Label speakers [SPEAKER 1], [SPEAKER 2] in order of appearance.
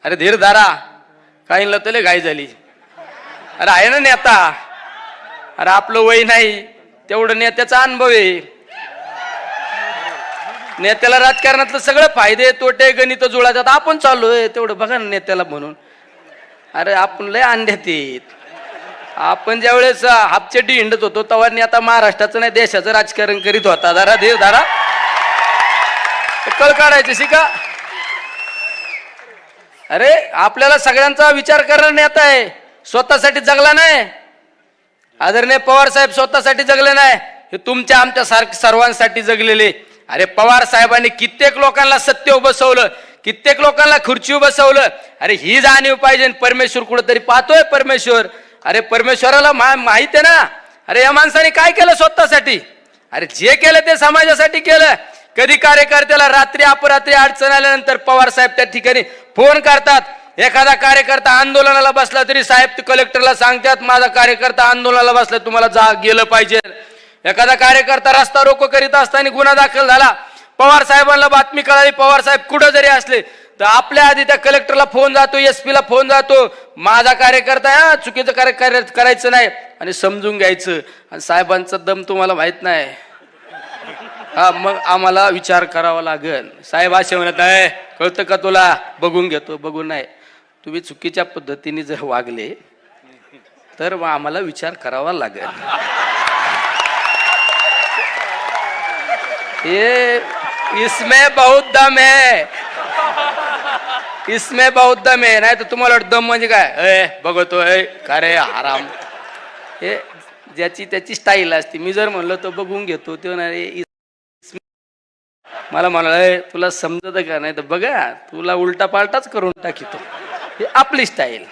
[SPEAKER 1] अरे धीर धारा, काही लतले घाई झाली. अरे आहे ना नेता, अरे आपलं वय नाही तेवढं नेत्याचा अनुभव आहे. नेत्याला राजकारणातलं सगळं फायदे तोटे गणित जुळतात. आपण चाललोय तेवढं बघा ना नेत्याला म्हणून. अरे आपण लय अंड्यात येत. आपण ज्यावेळेस हापचेटी हिंडत होतो तेव्हा नेता महाराष्ट्राचं नाही देशाचं राजकारण करीत होता. जरा धीर धारा, कळ काढायचे शिका. अरे आपल्याला सगळ्यांचा विचार करणारा नेता आहे, स्वतःसाठी जगला नाही. आदरणीय पवार साहेब स्वतःसाठी जगले नाही, हे तुमच्या आमच्या सर्वांसाठी जगलेले. अरे पवार साहेबांनी कित्येक लोकांना सत्य बसवलं, कित्येक लोकांना खुर्ची बसवलं. अरे ही जाणीव पाहिजे. परमेश्वर कुठेतरी पाहतोय परमेश्वर. अरे परमेश्वराला माहित आहे ना. अरे या माणसाने काय केलं स्वतःसाठी? अरे जे केलं ते समाजासाठी केलं. कधी कार्यकर्त्याला रात्री अपरात्री अडचण आल्यानंतर पवार साहेब त्या ठिकाणी फोन करतात. एखादा कार्यकर्ता आंदोलनाला बसला तरी साहेब कलेक्टरला सांगतात माझा कार्यकर्ता आंदोलनाला बसला, तुम्हाला गेलं पाहिजे. एखादा कार्यकर्ता रस्ता रोको करीत असताना गुन्हा दाखल झाला, पवार साहेबांना बातमी कळाली, पवार साहेब कुठं जरी असले तर आपल्या आधी त्या कलेक्टरला फोन जातो, SP ला फोन जातो, माझा कार्यकर्ता आहे, चुकीचं कार्य करायचं नाही आणि समजून घ्यायचं. आणि साहेबांचा दम तुम्हाला माहित नाही. हा मग आम्हाला विचार करावा लागेल. साहेब असे म्हणत आहे, कळतं का तुला? बघून घेतो. बघून नाही, तुम्ही चुकीच्या पद्धतीने जर वागले तर मग आम्हाला विचार करावा लागेल. ये इसमें बहुत दम है, इसमें बहुत दम है. नाही तर तुम्हाला दम म्हणजे काय? बघतोय का रे हराम. हे ज्याची त्याची स्टाईल असते. मी जर म्हणलो तो बघून घेतो, तो नाही मला म्हणाल तुला समजत का? नाही तर बघा तुला उलटा पालटाच करून टाकीतो. हे आपली स्टाईल.